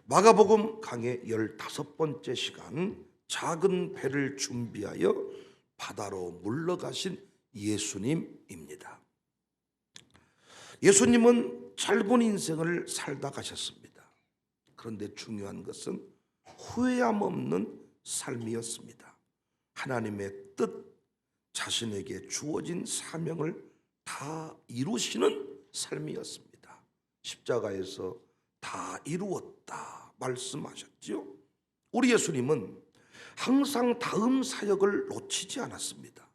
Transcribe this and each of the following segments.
마가복음 강의 15번째 시간, 작은 배를 준비하여 바다로 물러가신 예수님입니다. 예수님은 짧은 인생을 살다 가셨습니다. 그런데 중요한 것은 후회함 없는 삶이었습니다. 하나님의 뜻, 자신에게 주어진 사명을 다 이루시는 삶이었습니다. 십자가에서 다 이루었다 말씀하셨지요. 우리 예수님은 항상 다음 사역을 놓치지 않았습니다.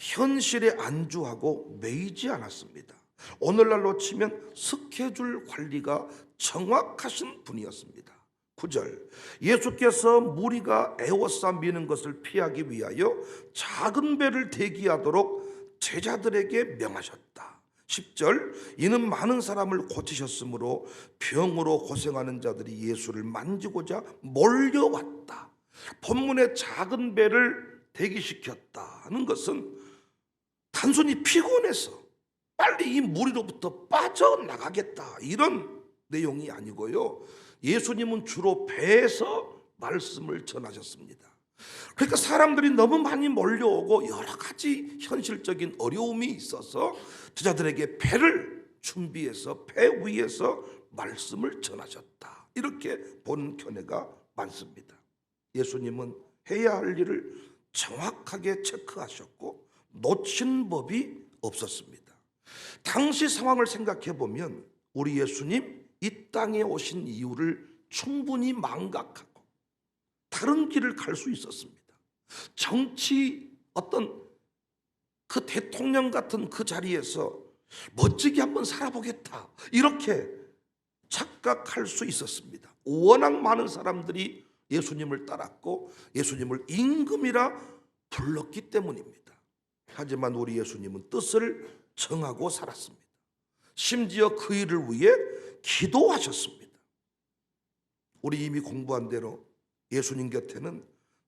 현실에 안주하고 매이지 않았습니다. 오늘날 놓치면 스케줄 관리가 정확하신 분이었습니다. 9절, 예수께서 무리가 에워싸 미는 것을 피하기 위하여 작은 배를 대기하도록 제자들에게 명하셨다. 10절, 이는 많은 사람을 고치셨으므로 병으로 고생하는 자들이 예수를 만지고자 몰려왔다. 본문의 작은 배를 대기시켰다는 것은 단순히 피곤해서 빨리 이 무리로부터 빠져나가겠다 이런 내용이 아니고요, 예수님은 주로 배에서 말씀을 전하셨습니다. 그러니까 사람들이 너무 많이 몰려오고 여러 가지 현실적인 어려움이 있어서 제자들에게 배를 준비해서 배 위에서 말씀을 전하셨다, 이렇게 본 견해가 많습니다. 예수님은 해야 할 일을 정확하게 체크하셨고 놓친 법이 없었습니다. 당시 상황을 생각해 보면 우리 예수님 이 땅에 오신 이유를 충분히 망각하고 다른 길을 갈 수 있었습니다. 정치 어떤 그 대통령 같은 그 자리에서 멋지게 한번 살아보겠다 이렇게 착각할 수 있었습니다. 워낙 많은 사람들이 예수님을 따랐고 예수님을 임금이라 불렀기 때문입니다. 하지만 우리 예수님은 뜻을 정하고 살았습니다. 심지어 그 일을 위해 기도하셨습니다. 우리 이미 공부한 대로 예수님 곁에는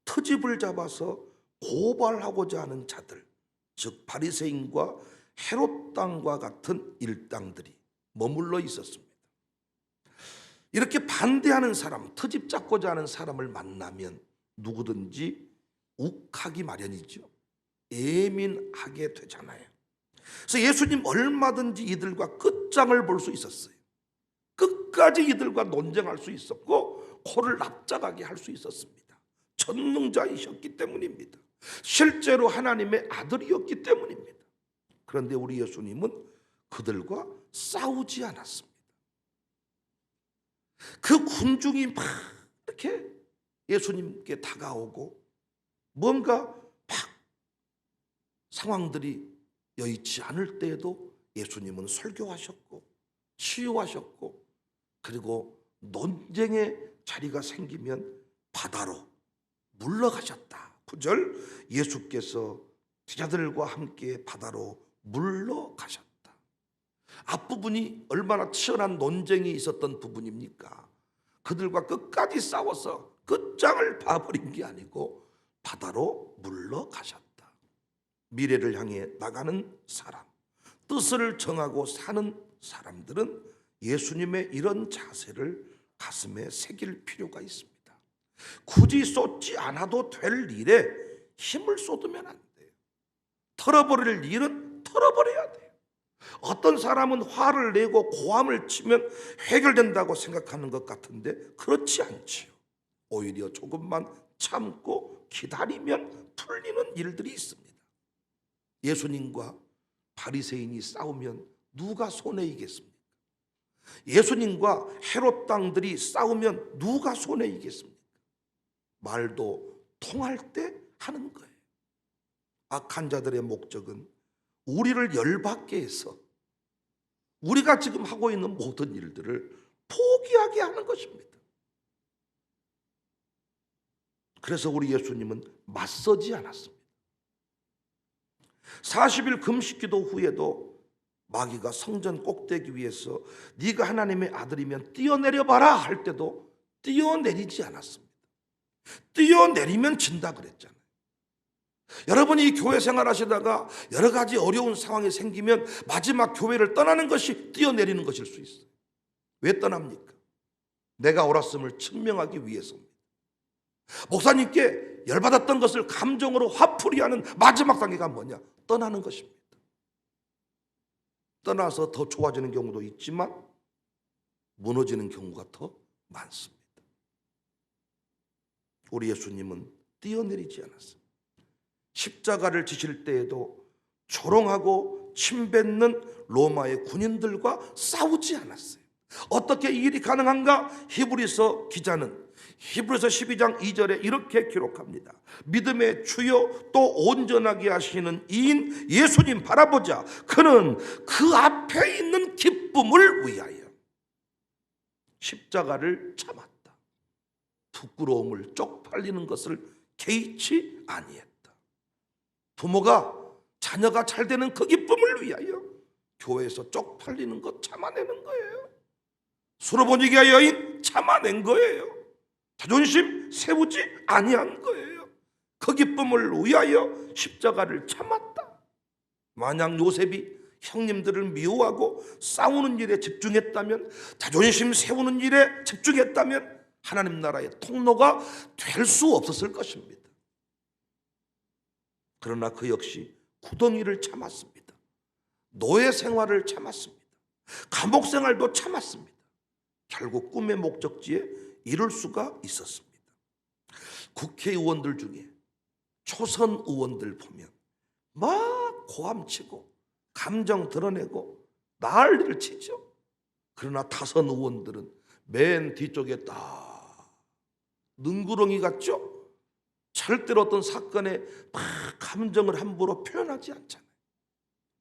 트집을 잡아서 고발하고자 하는 자들, 즉 바리새인과 헤롯 당과 같은 일당들이 머물러 있었습니다. 이렇게 반대하는 사람, 트집 잡고자 하는 사람을 만나면 누구든지 욱하기 마련이죠. 예민하게 되잖아요. 그래서 예수님 얼마든지 이들과 끝장을 볼 수 있었어요. 끝까지 이들과 논쟁할 수 있었고 코를 납작하게 할 수 있었습니다. 전능자이셨기 때문입니다. 실제로 하나님의 아들이었기 때문입니다. 그런데 우리 예수님은 그들과 싸우지 않았습니다. 그 군중이 막 이렇게 예수님께 다가오고 뭔가 막 상황들이 여의치 않을 때에도 예수님은 설교하셨고 치유하셨고, 그리고 논쟁의 자리가 생기면 바다로 물러가셨다. 9절, 예수께서 제자들과 함께 바다로 물러가셨다. 앞부분이 얼마나 치열한 논쟁이 있었던 부분입니까? 그들과 끝까지 싸워서 끝장을 봐버린 게 아니고 바다로 물러가셨다. 미래를 향해 나가는 사람, 뜻을 정하고 사는 사람들은 예수님의 이런 자세를 가슴에 새길 필요가 있습니다. 굳이 쏟지 않아도 될 일에 힘을 쏟으면 안 돼요. 털어버릴 일은 털어버려야 돼요. 어떤 사람은 화를 내고 고함을 치면 해결된다고 생각하는 것 같은데 그렇지 않지요. 오히려 조금만 참고 기다리면 풀리는 일들이 있습니다. 예수님과 바리새인이 싸우면 누가 손해 이겠습니까? 예수님과 헤롯 당들이 싸우면 누가 손해 이겠습니까? 말도 통할 때 하는 거예요. 악한 자들의 목적은 우리를 열받게 해서 우리가 지금 하고 있는 모든 일들을 포기하게 하는 것입니다. 그래서 우리 예수님은 맞서지 않았습니다. 40일 금식기도 후에도 마귀가 성전 꼭대기 위에서 네가 하나님의 아들이면 뛰어내려봐라 할 때도 뛰어내리지 않았습니다. 뛰어내리면 진다 그랬잖아요. 여러분이 교회 생활하시다가 여러 가지 어려운 상황이 생기면 마지막 교회를 떠나는 것이 뛰어내리는 것일 수 있어요. 왜 떠납니까? 내가 옳았음을 증명하기 위해서입니다. 목사님께 열받았던 것을 감정으로 화풀이하는 마지막 단계가 뭐냐? 떠나는 것입니다. 떠나서 더 좋아지는 경우도 있지만 무너지는 경우가 더 많습니다. 우리 예수님은 뛰어내리지 않았어요. 십자가를 지실 때에도 조롱하고 침뱉는 로마의 군인들과 싸우지 않았어요. 어떻게 이 일이 가능한가? 히브리서 기자는 히브리서 12장 2절에 이렇게 기록합니다. 믿음의 주요 또 온전하게 하시는 이인 예수님 바라보자. 그는 그 앞에 있는 기쁨을 위하여 십자가를 참았다. 부끄러움을 쪽팔리는 것을 개의치 아니했다. 부모가 자녀가 잘 되는 그 기쁨을 위하여 교회에서 쪽팔리는 것 참아내는 거예요. 수로보니게 여인 참아낸 거예요. 자존심 세우지 아니한 거예요. 그 기쁨을 위하여 십자가를 참았다. 만약 요셉이 형님들을 미워하고 싸우는 일에 집중했다면, 자존심 세우는 일에 집중했다면 하나님 나라의 통로가 될 수 없었을 것입니다. 그러나 그 역시 구덩이를 참았습니다. 노예 생활을 참았습니다. 감옥 생활도 참았습니다. 결국 꿈의 목적지에 이룰 수가 있었습니다. 국회의원들 중에 초선 의원들 보면 막 고함치고 감정 드러내고 난리를 치죠. 그러나 타선 의원들은 맨 뒤쪽에 딱 능구렁이 같죠. 절대로 어떤 사건에 막 감정을 함부로 표현하지 않잖아요.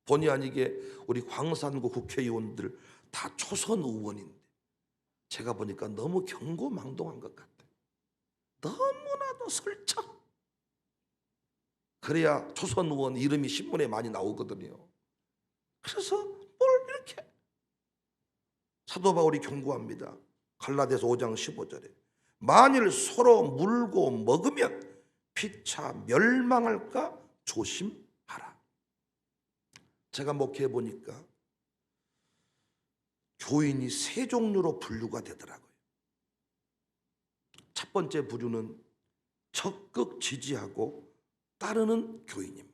본의 아니게 우리 광산구 국회의원들 다 초선 의원인데 제가 보니까 너무 경고망동한 것 같아요. 너무나도 설쳐. 그래야 초선 의원 이름이 신문에 많이 나오거든요. 그래서 뭘 이렇게. 사도 바울이 경고합니다. 갈라디아서 5장 15절에 만일 서로 물고 먹으면 피차 멸망할까 조심하라. 제가 목회해 보니까 교인이 세 종류로 분류가 되더라고요. 첫 번째 부류는 적극 지지하고 따르는 교인입니다.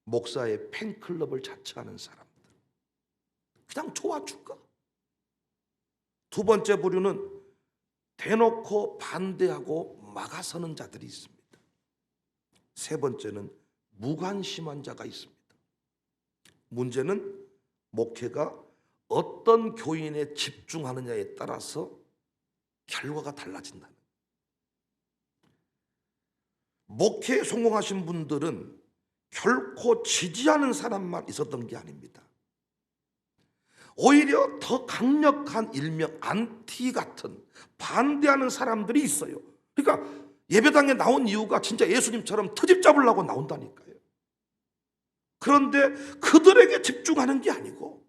목사의 팬클럽을 자처하는 사람들, 그냥 좋아 죽어. 두 번째 부류는 대놓고 반대하고 막아서는 자들이 있습니다. 세 번째는 무관심한 자가 있습니다. 문제는 목회가 어떤 교인에 집중하느냐에 따라서 결과가 달라진다는. 목회에 성공하신 분들은 결코 지지하는 사람만 있었던 게 아닙니다. 오히려 더 강력한 일명 안티 같은 반대하는 사람들이 있어요. 그러니까 예배당에 나온 이유가 진짜 예수님처럼 트집 잡으려고 나온다니까요. 그런데 그들에게 집중하는 게 아니고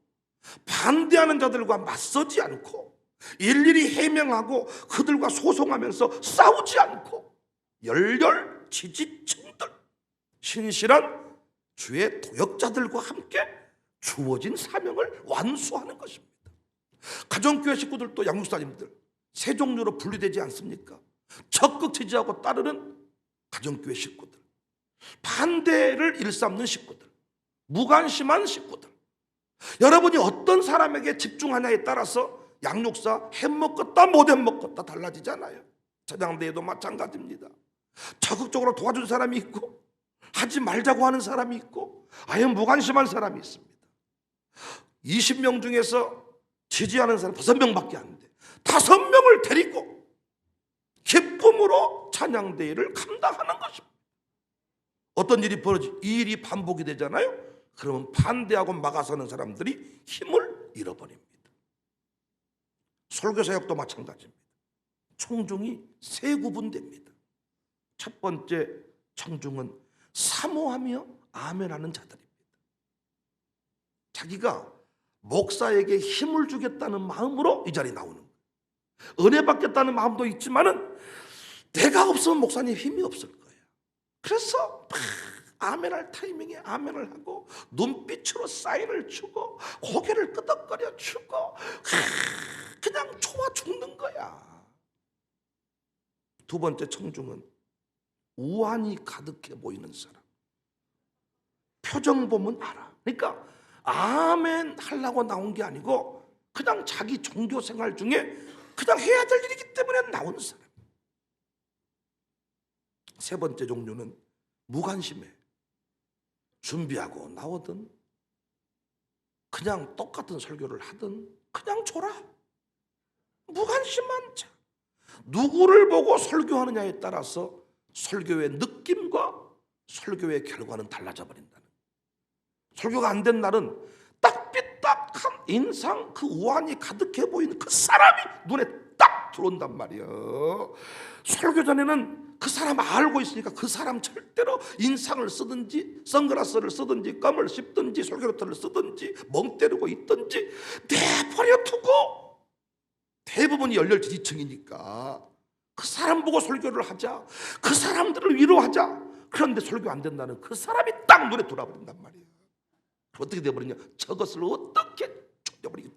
반대하는 자들과 맞서지 않고 일일이 해명하고 그들과 소송하면서 싸우지 않고 열렬 지지층들, 신실한 주의 도역자들과 함께 주어진 사명을 완수하는 것입니다. 가정교회 식구들도 양육사님들 세 종류로 분류되지 않습니까? 적극 지지하고 따르는 가정교회 식구들, 반대를 일삼는 식구들, 무관심한 식구들. 여러분이 어떤 사람에게 집중하냐에 따라서 양육사 해먹었다 못해먹었다 달라지잖아요. 찬양대회도 마찬가지입니다. 적극적으로 도와준 사람이 있고 하지 말자고 하는 사람이 있고 아예 무관심한 사람이 있습니다. 20명 중에서 지지하는 사람 5명밖에 안 돼. 5명을 데리고 기쁨으로 찬양대회를 감당하는 것입니다. 어떤 일이 이 일이 반복이 되잖아요. 그러면 반대하고 막아서는 사람들이 힘을 잃어버립니다. 설교사역도 마찬가지입니다. 청중이 세 구분됩니다. 첫 번째 청중은 사모하며 아멘하는 자들입니다. 자기가 목사에게 힘을 주겠다는 마음으로 이 자리에 나오는 거예요. 은혜 받겠다는 마음도 있지만은 내가 없으면 목사님 힘이 없을 거예요. 그래서 막 아멘할 타이밍에 아멘을 하고 눈빛으로 사인을 주고 고개를 끄덕거려 주고 그냥 좋아 죽는 거야. 두 번째 청중은 우환이 가득해 보이는 사람. 표정 보면 알아. 그러니까 아멘 하려고 나온 게 아니고 그냥 자기 종교 생활 중에 그냥 해야 될 일이기 때문에 나온 사람. 세 번째 종류는 무관심해. 준비하고 나오든 그냥 똑같은 설교를 하든 그냥 줘라. 무관심한 자. 누구를 보고 설교하느냐에 따라서 설교의 느낌과 설교의 결과는 달라져 버린다는. 설교가 안 된 날은 딱 삐딱한 인상, 그 우환이 가득해 보이는 그 사람이 눈에 딱 들어온단 말이에요. 설교 전에는 그 사람 알고 있으니까 그 사람 절대로 인상을 쓰든지 선글라스를 쓰든지 껌을 씹든지 설교노트를 쓰든지 멍 때리고 있든지 내버려 두고, 대부분이 열렬지지층이니까 그 사람 보고 설교를 하자, 그 사람들을 위로하자. 그런데 설교 안 된다는 그 사람이 딱 눈에 돌아버린단 말이에요. 어떻게 돼버리냐? 저것을 어떻게 죽여버리냐?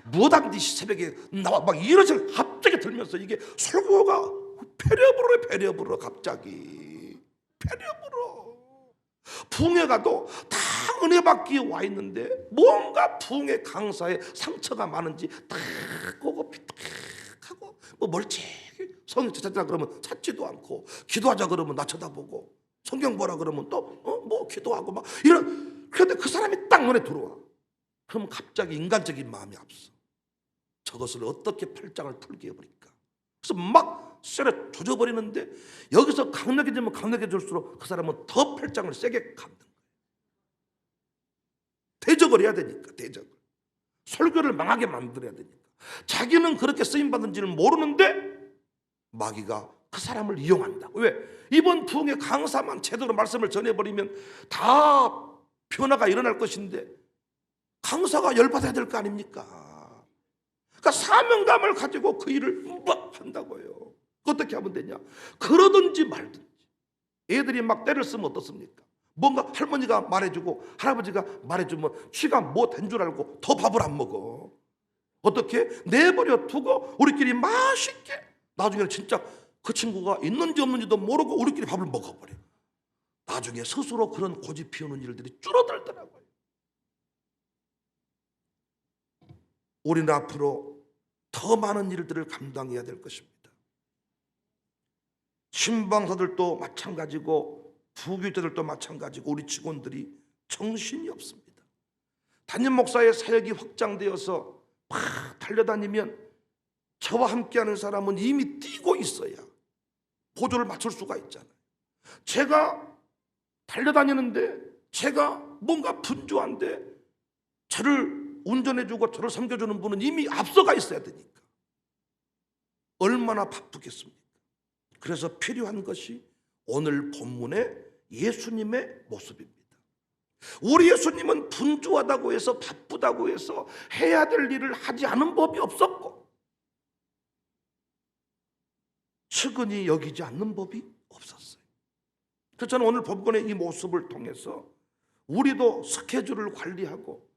무당듯이 새벽에 나와 막 이러지 갑자기 들면서 이게 설교가 배려불어 갑자기 배려불어. 부흥회 가도 다 은혜 받기 와 있는데 뭔가 부흥회 강사에 상처가 많은지 딱 보고 피딱하고 뭐 멀찍이 성경 찾자 그러면 찾지도 않고, 기도하자 그러면 나 쳐다보고, 성경 보라 그러면 또 뭐 기도하고 막 이런. 그런데 그 사람이 딱 눈에 들어와. 그러면 갑자기 인간적인 마음이 앞서. 저것을 어떻게 팔짱을 풀게 해버릴까? 그래서 막 쇠를 조져버리는데 여기서 강력해지면 강력해질수록 그 사람은 더 팔짱을 세게 감는 거예요. 대적을 해야 되니까. 대적을. 설교를 망하게 만들어야 되니까. 자기는 그렇게 쓰임받은지를 모르는데 마귀가 그 사람을 이용한다. 왜? 이번 부흥의 강사만 제대로 말씀을 전해버리면 다 변화가 일어날 것인데 강사가 열받아야 될 거 아닙니까? 그러니까 사명감을 가지고 그 일을 막 한다고요. 어떻게 하면 되냐? 그러든지 말든지. 애들이 막 때를 쓰면 어떻습니까? 뭔가 할머니가 말해주고 할아버지가 말해주면 쥐가 뭐 된 줄 알고 더 밥을 안 먹어. 어떻게? 내버려 두고 우리끼리 맛있게, 나중에는 진짜 그 친구가 있는지 없는지도 모르고 우리끼리 밥을 먹어버려. 나중에 스스로 그런 고집 피우는 일들이 줄어들더라고요. 우리는 앞으로 더 많은 일들을 감당해야 될 것입니다. 신방사들도 마찬가지고 부교육자들도 마찬가지고 우리 직원들이 정신이 없습니다. 담임 목사의 사역이 확장되어서 막 달려다니면 저와 함께하는 사람은 이미 뛰고 있어야 보조를 맞출 수가 있잖아요. 제가 달려다니는데 제가 뭔가 분주한데 저를 운전해주고 저를 섬겨주는 분은 이미 앞서가 있어야 되니까 얼마나 바쁘겠습니까? 그래서 필요한 것이 오늘 본문의 예수님의 모습입니다. 우리 예수님은 분주하다고 해서 바쁘다고 해서 해야 될 일을 하지 않은 법이 없었고 측은히 여기지 않는 법이 없었어요. 그래서 저는 오늘 본문의 이 모습을 통해서 우리도 스케줄을 관리하고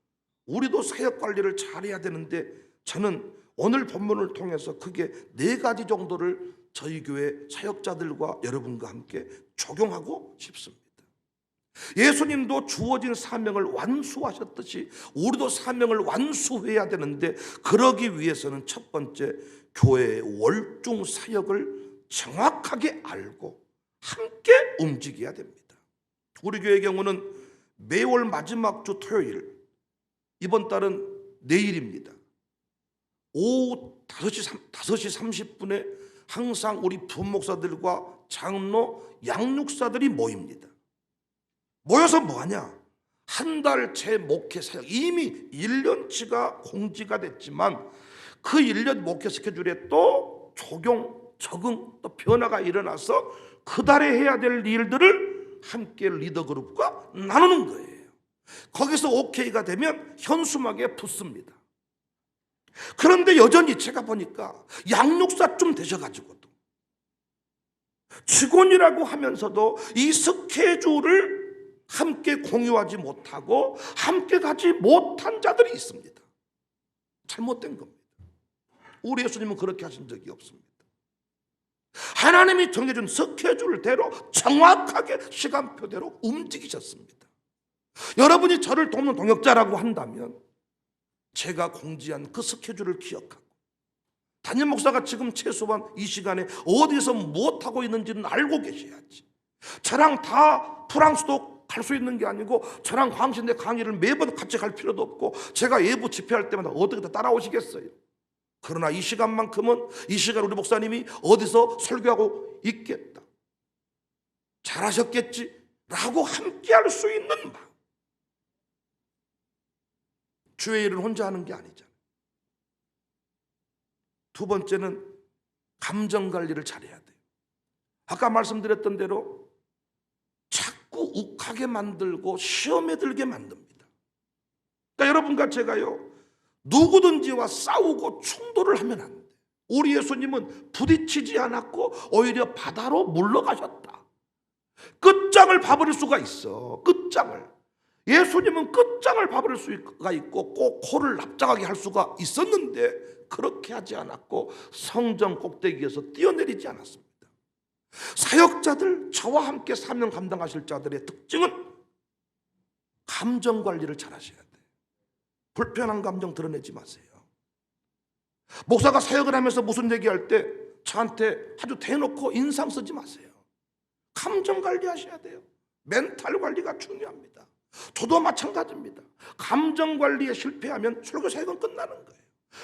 우리도 사역 관리를 잘해야 되는데 저는 오늘 본문을 통해서 크게 4가지 정도를 저희 교회 사역자들과 여러분과 함께 적용하고 싶습니다. 예수님도 주어진 사명을 완수하셨듯이 우리도 사명을 완수해야 되는데 그러기 위해서는 첫 번째 교회의 월중 사역을 정확하게 알고 함께 움직여야 됩니다. 우리 교회의 경우는 매월 마지막 주 토요일, 이번 달은 내일입니다. 오후 5시 30분에 항상 우리 부목사들과 장로, 양육사들이 모입니다. 모여서 뭐하냐? 한 달째 목회 사역, 이미 1년치가 공지가 됐지만 그 1년 목회 스케줄에 또 적응, 또 변화가 일어나서 그 달에 해야 될 일들을 함께 리더그룹과 나누는 거예요. 거기서 오케이가 되면 현수막에 붙습니다. 그런데 여전히 제가 보니까 양육사쯤 되셔가지고도 직원이라고 하면서도 이 스케줄을 함께 공유하지 못하고 함께 가지 못한 자들이 있습니다. 잘못된 겁니다. 우리 예수님은 그렇게 하신 적이 없습니다. 하나님이 정해준 스케줄대로 정확하게 시간표대로 움직이셨습니다. 여러분이 저를 돕는 동역자라고 한다면 제가 공지한 그 스케줄을 기억하고 담임 목사가 지금 최소한 이 시간에 어디서 무엇하고 있는지는 알고 계셔야지. 저랑 다 프랑스도 갈 수 있는 게 아니고 저랑 광신대 강의를 매번 같이 갈 필요도 없고 제가 예부 집회할 때마다 어떻게 다 따라오시겠어요? 그러나 이 시간만큼은 이 시간 우리 목사님이 어디서 설교하고 있겠다, 잘하셨겠지 라고 함께 할 수 있는 마음. 주의 일을 혼자 하는 게 아니잖아요. 두 번째는 감정 관리를 잘해야 돼요. 아까 말씀드렸던 대로 자꾸 욱하게 만들고 시험에 들게 만듭니다. 그러니까 여러분과 제가요, 누구든지와 싸우고 충돌을 하면 안 돼. 우리 예수님은 부딪히지 않았고 오히려 바다로 물러가셨다. 끝장을 봐버릴 수가 있어. 끝장을. 예수님은 끝장을 봐버릴 수가 있고 꼭 코를 납작하게 할 수가 있었는데 그렇게 하지 않았고 성전 꼭대기에서 뛰어내리지 않았습니다. 사역자들, 저와 함께 사명 감당하실 자들의 특징은 감정 관리를 잘 하셔야 돼요. 불편한 감정 드러내지 마세요. 목사가 사역을 하면서 무슨 얘기할 때 저한테 아주 대놓고 인상 쓰지 마세요. 감정 관리하셔야 돼요. 멘탈 관리가 중요합니다. 저도 마찬가지입니다. 감정 관리에 실패하면 설교 사역은 끝나는 거예요.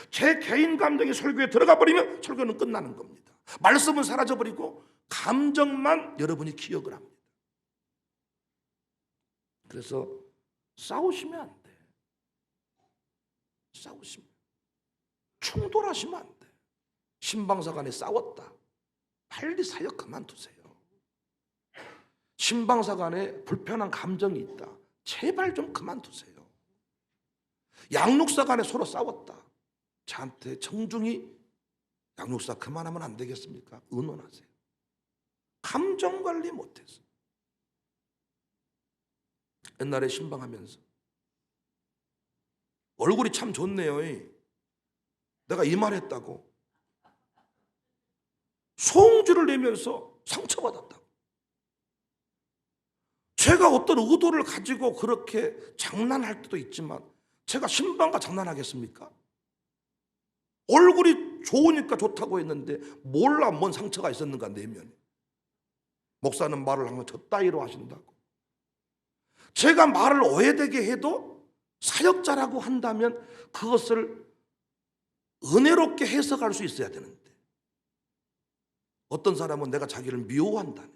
제 개인 감정이 설교에 들어가 버리면 설교는 끝나는 겁니다. 말씀은 사라져버리고 감정만 여러분이 기억을 합니다. 그래서 싸우시면 안 돼. 싸우시면, 충돌하시면 안 돼. 신방사 간에 싸웠다, 빨리 사역 그만두세요. 신방사 간에 불편한 감정이 있다, 제발 좀 그만두세요. 양육사 간에 서로 싸웠다, 저한테 정중히 양육사 그만하면 안 되겠습니까? 의논하세요. 감정 관리 못해서. 옛날에 신방하면서 얼굴이 참 좋네요. 내가 이 말 했다고 송주를 내면서 상처받았다고. 제가 어떤 의도를 가지고 그렇게 장난할 때도 있지만 제가 신방과 장난하겠습니까? 얼굴이 좋으니까 좋다고 했는데 몰라 뭔 상처가 있었는가 내면에. 목사는 말을 하면 저 따위로 하신다고. 제가 말을 오해되게 해도 사역자라고 한다면 그것을 은혜롭게 해석할 수 있어야 되는데 어떤 사람은 내가 자기를 미워한다네.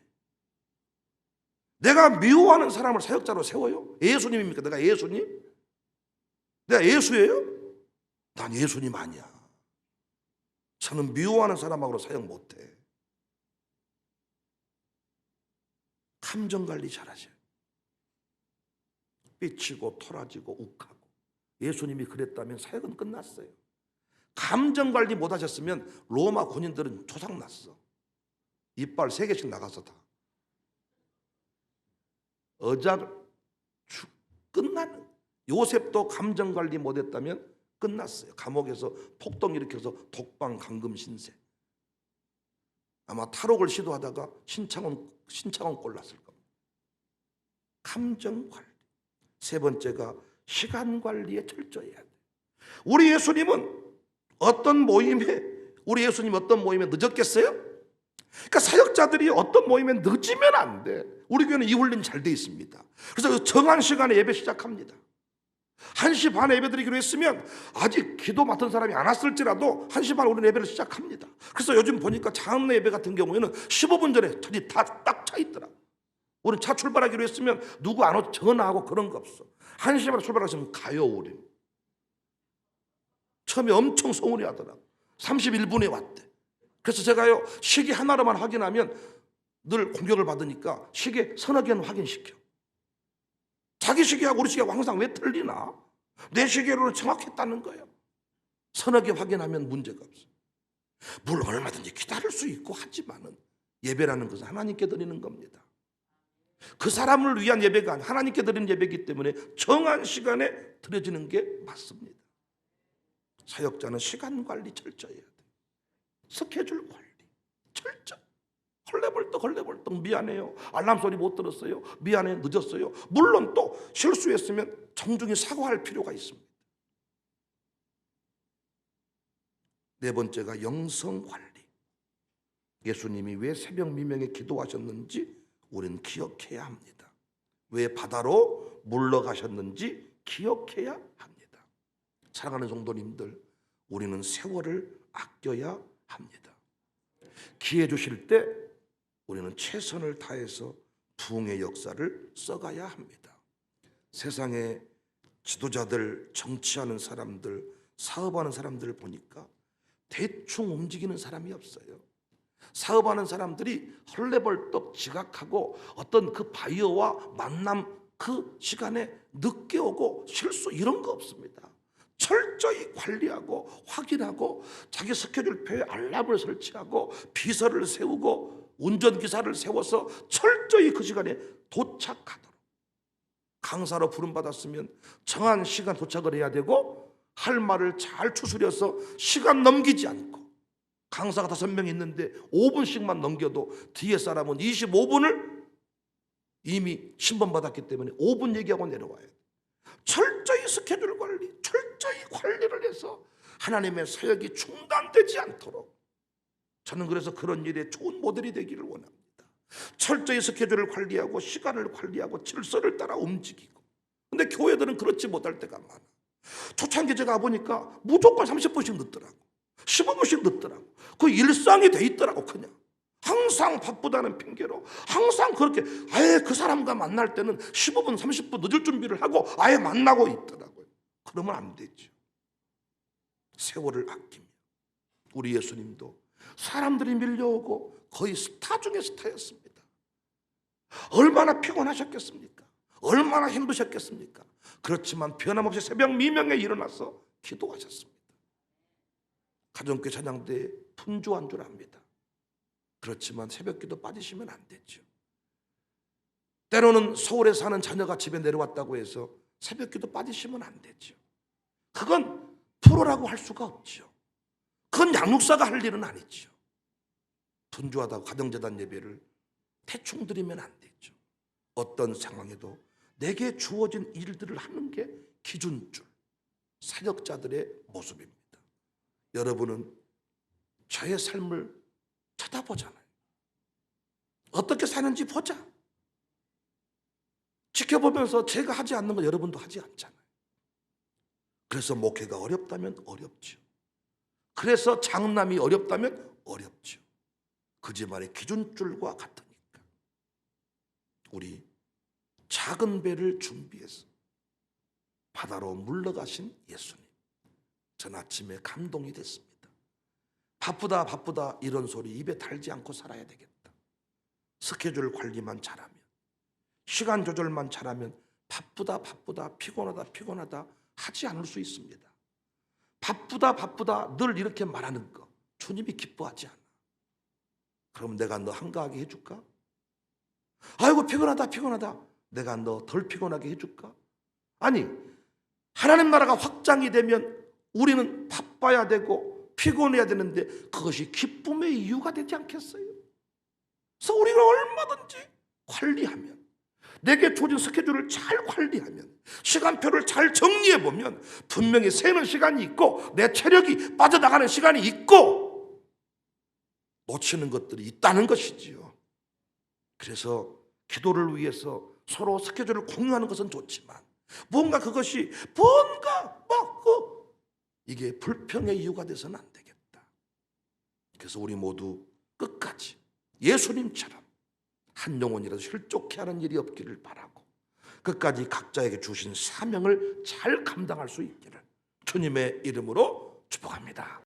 내가 미워하는 사람을 사역자로 세워요? 예수님입니까? 내가 예수님? 내가 예수예요? 난 예수님 아니야. 저는 미워하는 사람하고 사역 못해. 감정관리 잘하셔요. 삐치고 토라지고 욱하고. 예수님이 그랬다면 사역은 끝났어요. 감정관리 못하셨으면 로마 군인들은 조상났어. 이빨 3개씩 나가서 다 끝나는. 요셉도 감정관리 못했다면 끝났어요. 감옥에서 폭동 일으켜서 독방 감금 신세. 아마 탈옥을 시도하다가 신창원 꼴났을 겁니다. 감정관리. 세 번째가 시간관리에 철저해야 돼. 우리 예수님은 어떤 모임에 늦었겠어요? 그러니까 사역자들이 어떤 모임에 늦으면 안 돼. 우리 교회는 이 훈련이 잘 돼 있습니다. 그래서 정한 시간에 예배 시작합니다. 1시 반에 예배 드리기로 했으면 아직 기도 맡은 사람이 안 왔을지라도 1시 반에 우리는 예배를 시작합니다. 그래서 요즘 보니까 장례 예배 같은 경우에는 15분 전에 차들이 다 딱 차 있더라고. 우리는 차 출발하기로 했으면 누구 안 오고 전화하고 그런 거 없어. 1시 반에 출발하시면 가요. 우리는 처음에 엄청 소문이 하더라고. 31분에 왔대. 그래서 제가요 시계 하나로만 확인하면 늘 공격을 받으니까 시계 서너 개는 확인시켜. 자기 시계하고 우리 시계하고 항상 왜 틀리나? 내 시계로는 정확했다는 거예요. 서너 개 확인하면 문제가 없어. 물론 얼마든지 기다릴 수 있고 하지만은 예배라는 것은 하나님께 드리는 겁니다. 그 사람을 위한 예배가 아니라 하나님께 드리는 예배이기 때문에 정한 시간에 드려지는 게 맞습니다. 사역자는 시간 관리 철저히 해야 돼. 스케줄 관리 철저. 헐레벌떡 미안해요. 알람 소리 못 들었어요. 미안해 늦었어요. 물론 또 실수했으면 정중히 사과할 필요가 있습니다. 네 번째가 영성 관리. 예수님이 왜 새벽 미명에 기도하셨는지 우리는 기억해야 합니다. 왜 바다로 물러가셨는지 기억해야 합니다. 사랑하는 성도님들, 우리는 세월을 아껴야 합니다. 기회 주실 때 우리는 최선을 다해서 부흥의 역사를 써가야 합니다. 세상에 지도자들, 정치하는 사람들, 사업하는 사람들을 보니까 대충 움직이는 사람이 없어요. 사업하는 사람들이 헐레벌떡 지각하고 어떤 그 바이어와 만남 그 시간에 늦게 오고 실수 이런 거 없습니다. 철저히 관리하고 확인하고 자기 스케줄표에 알람을 설치하고 비서를 세우고 운전기사를 세워서 철저히 그 시간에 도착하도록, 강사로 부름받았으면 정한 시간 도착을 해야 되고 할 말을 잘 추스려서 시간 넘기지 않고, 강사가 5명 있는데 5분씩만 넘겨도 뒤에 사람은 25분을 이미 신번받았기 때문에 5분 얘기하고 내려와야 돼요. 철저히 스케줄 관리, 철저히 관리를 해서 하나님의 사역이 중단되지 않도록, 저는 그래서 그런 일에 좋은 모델이 되기를 원합니다. 철저히 스케줄을 관리하고 시간을 관리하고 질서를 따라 움직이고. 근데 교회들은 그렇지 못할 때가 많아. 초창기 제가 보니까 무조건 30분씩 늦더라고. 15분씩 늦더라고. 그 일상이 돼 있더라고. 그냥 항상 바쁘다는 핑계로 항상 그렇게 아예 그 사람과 만날 때는 15분 30분 늦을 준비를 하고 아예 만나고 있더라고요. 그러면 안 되죠. 세월을 아끼며. 우리 예수님도 사람들이 밀려오고 거의 스타 중에 스타였습니다. 얼마나 피곤하셨겠습니까? 얼마나 힘드셨겠습니까? 그렇지만 변함없이 새벽 미명에 일어나서 기도하셨습니다. 가정교회 찬양 때 분주한 줄 압니다. 그렇지만 새벽기도 빠지시면 안 되죠. 때로는 서울에 사는 자녀가 집에 내려왔다고 해서 새벽기도 빠지시면 안 되죠. 그건 프로라고 할 수가 없죠. 그건 양육사가 할 일은 아니죠. 분주하다고 가정재단 예배를 대충 드리면 안 되죠. 어떤 상황에도 내게 주어진 일들을 하는 게 기준줄, 사역자들의 모습입니다. 여러분은 저의 삶을 쳐다보잖아요. 어떻게 사는지 보자. 지켜보면서 제가 하지 않는 거 여러분도 하지 않잖아요. 그래서 목회가 어렵다면 어렵죠. 그래서 장남이 어렵다면 어렵죠. 그 집안의 기준줄과 같으니까. 우리 작은 배를 준비해서 바다로 물러가신 예수님, 전 아침에 감동이 됐습니다. 바쁘다 이런 소리 입에 달지 않고 살아야 되겠다. 스케줄 관리만 잘하면, 시간 조절만 잘하면 바쁘다 피곤하다 하지 않을 수 있습니다. 바쁘다 늘 이렇게 말하는 거 주님이 기뻐하지 않아. 그럼 내가 너 한가하게 해줄까? 아이고 피곤하다 내가 너 덜 피곤하게 해줄까? 아니, 하나님 나라가 확장이 되면 우리는 바빠야 되고 피곤해야 되는데 그것이 기쁨의 이유가 되지 않겠어요? 그래서 우리가 얼마든지 관리하면, 내게 주어진 스케줄을 잘 관리하면, 시간표를 잘 정리해보면 분명히 새는 시간이 있고 내 체력이 빠져나가는 시간이 있고 놓치는 것들이 있다는 것이지요. 그래서 기도를 위해서 서로 스케줄을 공유하는 것은 좋지만 뭔가 그것이 이게 불평의 이유가 돼서는 안 되겠다. 그래서 우리 모두 끝까지 예수님처럼 한 영혼이라도 실족해 하는 일이 없기를 바라고, 끝까지 각자에게 주신 사명을 잘 감당할 수 있기를 주님의 이름으로 축복합니다.